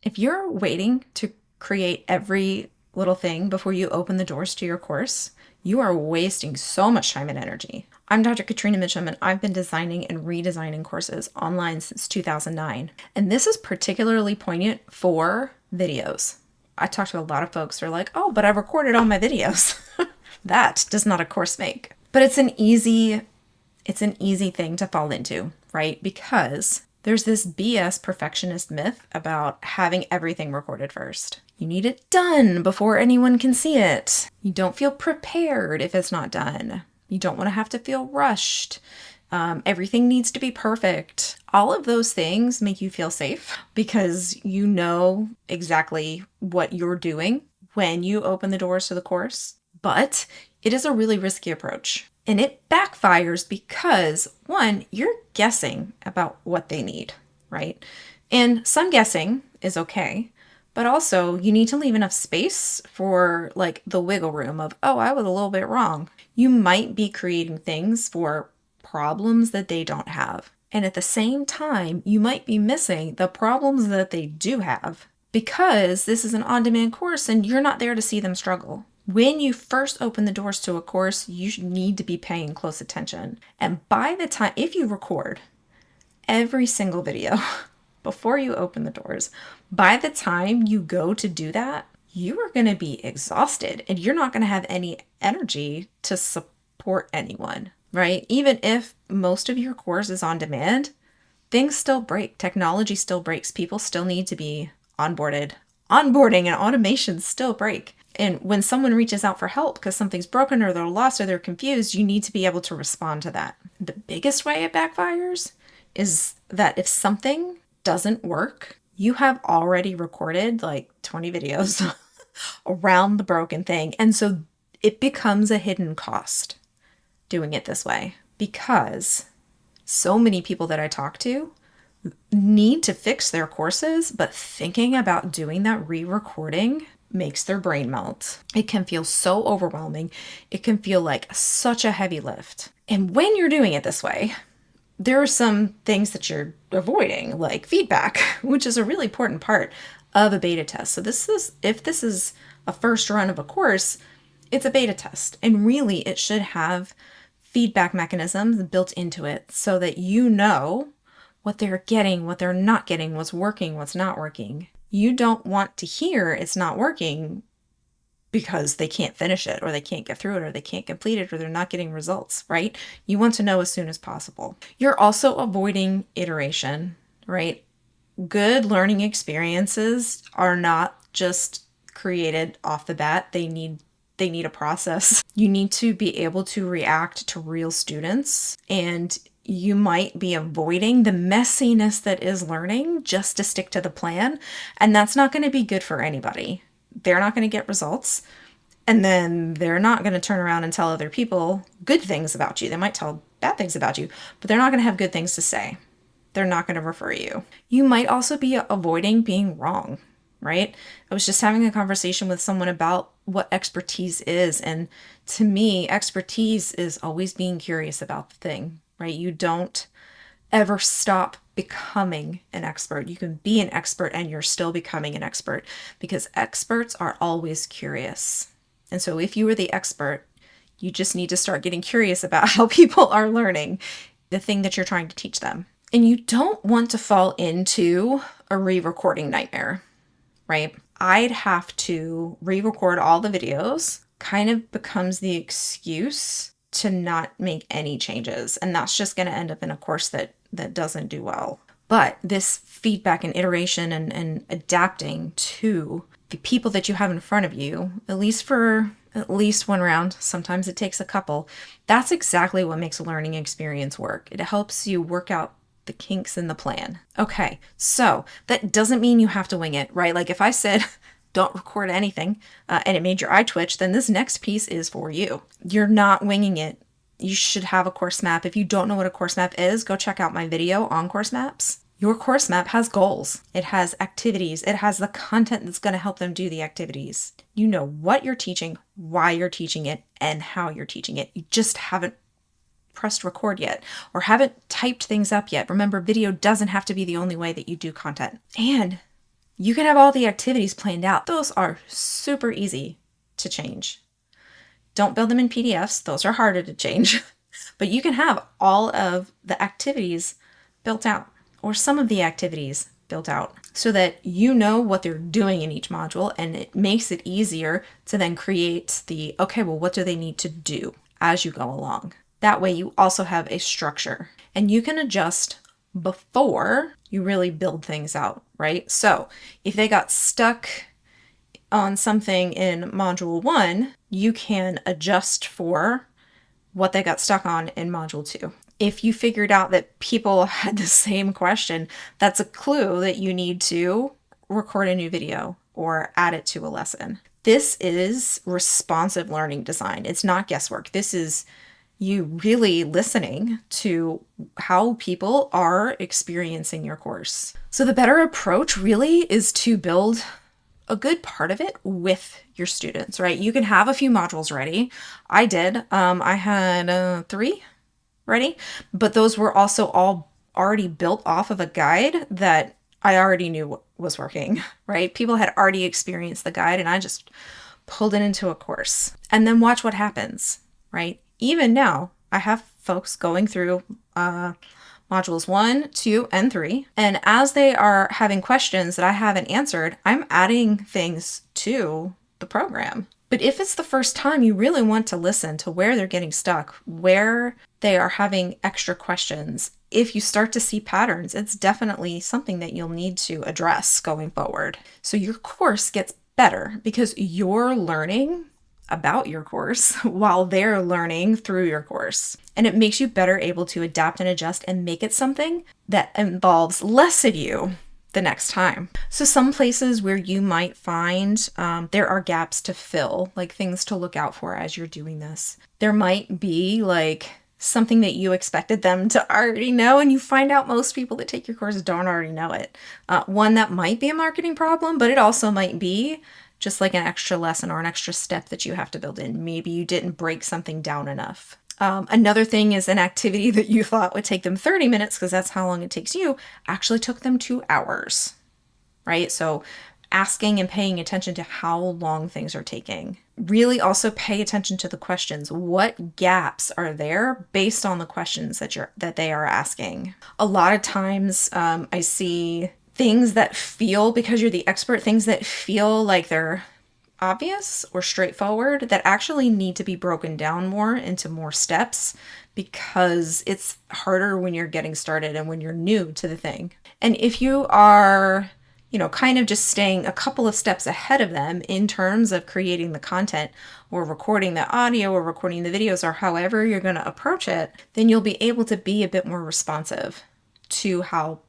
If you're waiting to create every little thing before you open the doors to your course, you are wasting so much time and energy. I'm Dr. Katrina Mitchum, and I've been designing and redesigning courses online since 2009. And this is particularly poignant for videos. I talk to a lot of folks who are like, oh, but I've recorded all my videos. That does not a course make. But it's an easy thing to fall into, right? Because there's this BS perfectionist myth about having everything recorded first. You need it done before anyone can see it. You don't feel prepared if it's not done. You don't want to have to feel rushed. Everything needs to be perfect. All of those things make you feel safe because you know exactly what you're doing when you open the doors to the course. But it is a really risky approach. And it backfires because, one, you're guessing about what they need, right? And some guessing is okay, but also you need to leave enough space for like the wiggle room of, oh, I was a little bit wrong. You might be creating things for problems that they don't have. And at the same time, you might be missing the problems that they do have because this is an on-demand course and you're not there to see them struggle. When you first open the doors to a course, you need to be paying close attention. And by the time, if you record every single video before you open the doors, by the time you go to do that, you are going to be exhausted and you're not going to have any energy to support anyone, right? Even if most of your course is on demand, things still break. Technology still breaks. People still need to be onboarded. Onboarding and automation still break. And when someone reaches out for help because something's broken or they're lost or they're confused, you need to be able to respond to that. The biggest way it backfires is that if something doesn't work, you have already recorded like 20 videos around the broken thing. And so it becomes a hidden cost doing it this way because so many people that I talk to need to fix their courses, but thinking about doing that re-recording makes their brain melt. It can feel so overwhelming. It can feel like such a heavy lift. And when you're doing it this way, there are some things that you're avoiding, like feedback, which is a really important part of a beta test. So if this is a first run of a course, it's a beta test. And really it should have feedback mechanisms built into it so that you know what they're getting, what they're not getting, what's working, what's not working. You don't want to hear it's not working because they can't finish it or they can't get through it or they can't complete it or they're not getting results, right? You want to know as soon as possible. You're also avoiding iteration, right? Good learning experiences are not just created off the bat. They need a process. You need to be able to react to real students, and you might be avoiding the messiness that is learning just to stick to the plan. And that's not going to be good for anybody. They're not going to get results. And then they're not going to turn around and tell other people good things about you. They might tell bad things about you, but they're not going to have good things to say. They're not going to refer you. You might also be avoiding being wrong, right? I was just having a conversation with someone about what expertise is. And to me, expertise is always being curious about the thing, right? You don't ever stop becoming an expert. You can be an expert and you're still becoming an expert because experts are always curious. And so if you were the expert, you just need to start getting curious about how people are learning the thing that you're trying to teach them. And you don't want to fall into a re-recording nightmare, right? I'd have to re-record all the videos, kind of becomes the excuse to not make any changes. And that's just going to end up in a course that doesn't do well. But this feedback and iteration and adapting to the people that you have in front of you, at least for at least one round, sometimes it takes a couple, that's exactly what makes a learning experience work. It helps you work out the kinks in the plan. Okay, so that doesn't mean you have to wing it, right? Like if I said, don't record anything, and it made your eye twitch, then this next piece is for you. You're not winging it. You should have a course map. If you don't know what a course map is, go check out my video on course maps. Your course map has goals. It has activities. It has the content that's going to help them do the activities. You know what you're teaching, why you're teaching it, and how you're teaching it. You just haven't pressed record yet or haven't typed things up yet. Remember, video doesn't have to be the only way that you do content. And You can have all the activities planned out. Those are super easy to change. Don't build them in PDFs. Those are harder to change. But you can have all of the activities built out, or some of the activities built out, so that you know what they're doing in each module, and it makes it easier to then create the, okay, well, what do they need to do as you go along? That way you also have a structure, and you can adjust before you really build things out, right? So if they got stuck on something in module 1, you can adjust for what they got stuck on in module 2. If you figured out that people had the same question, that's a clue that you need to record a new video or add it to a lesson. This is responsive learning design. It's not guesswork. This is you really listening to how people are experiencing your course. So the better approach really is to build a good part of it with your students, right? You can have a few modules ready. I did. I had 3 ready, but those were also all already built off of a guide that I already knew was working, right? People had already experienced the guide, and I just pulled it into a course and then watch what happens, right? Even now, I have folks going through modules 1, 2, and 3. And as they are having questions that I haven't answered, I'm adding things to the program. But if it's the first time, you really want to listen to where they're getting stuck, where they are having extra questions. If you start to see patterns, it's definitely something that you'll need to address going forward. So your course gets better because you're learning about your course while they're learning through your course. And it makes you better able to adapt and adjust and make it something that involves less of you the next time. So some places where you might find there are gaps to fill, like things to look out for as you're doing this. There might be like something that you expected them to already know, and you find out most people that take your course don't already know it. One that might be a marketing problem, but it also might be just like an extra lesson or an extra step that you have to build in. Maybe you didn't break something down enough. Another thing is an activity that you thought would take them 30 minutes, because that's how long it takes you, actually took them 2 hours, right? So asking and paying attention to how long things are taking. Really also pay attention to the questions. What gaps are there based on the questions that they are asking? A lot of times I see things that feel, because you're the expert, things that feel like they're obvious or straightforward that actually need to be broken down more into more steps, because it's harder when you're getting started and when you're new to the thing. And if you are, kind of just staying a couple of steps ahead of them in terms of creating the content or recording the audio or recording the videos or however you're going to approach it, then you'll be able to be a bit more responsive to how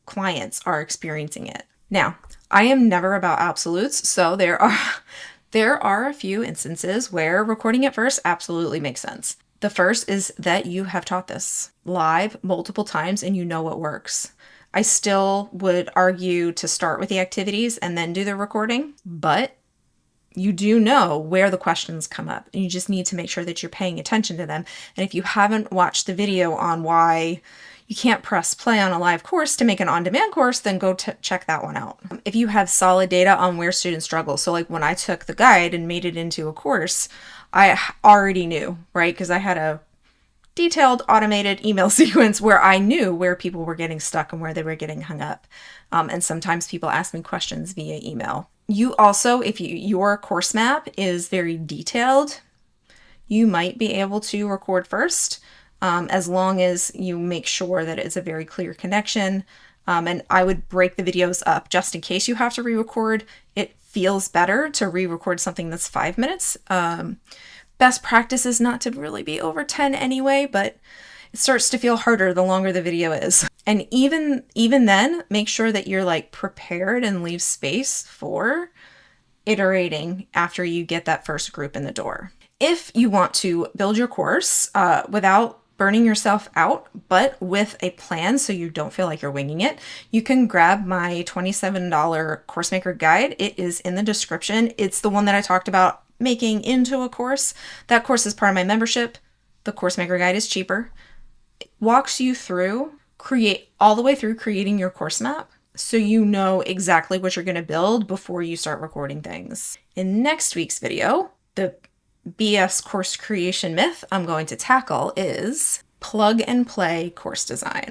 clients are experiencing it. Now, I am never about absolutes, so there are a few instances where recording it first absolutely makes sense. The first is that you have taught this live multiple times and you know what works. I still would argue to start with the activities and then do the recording, but you do know where the questions come up, and you just need to make sure that you're paying attention to them. And if you haven't watched the video on why you can't press play on a live course to make an on-demand course, then go check that one out. If you have solid data on where students struggle, so like when I took the guide and made it into a course, I already knew, right? Because I had a detailed automated email sequence where I knew where people were getting stuck and where they were getting hung up. And sometimes people ask me questions via email. You also, if your course map is very detailed, you might be able to record first, as long as you make sure that it's a very clear connection. And I would break the videos up just in case you have to re-record. It feels better to re-record something that's 5 minutes. Best practice is not to really be over 10 anyway, but it starts to feel harder the longer the video is. And even then, make sure that you're like prepared and leave space for iterating after you get that first group in the door. If you want to build your course without burning yourself out, but with a plan so you don't feel like you're winging it, you can grab my $27 Course Maker guide. It is in the description. It's the one that I talked about making into a course. That course is part of my membership. The Course Maker guide is cheaper. It walks you through, all the way through creating your course map so you know exactly what you're going to build before you start recording things. In next week's video, the BS course creation myth I'm going to tackle is plug and play course design.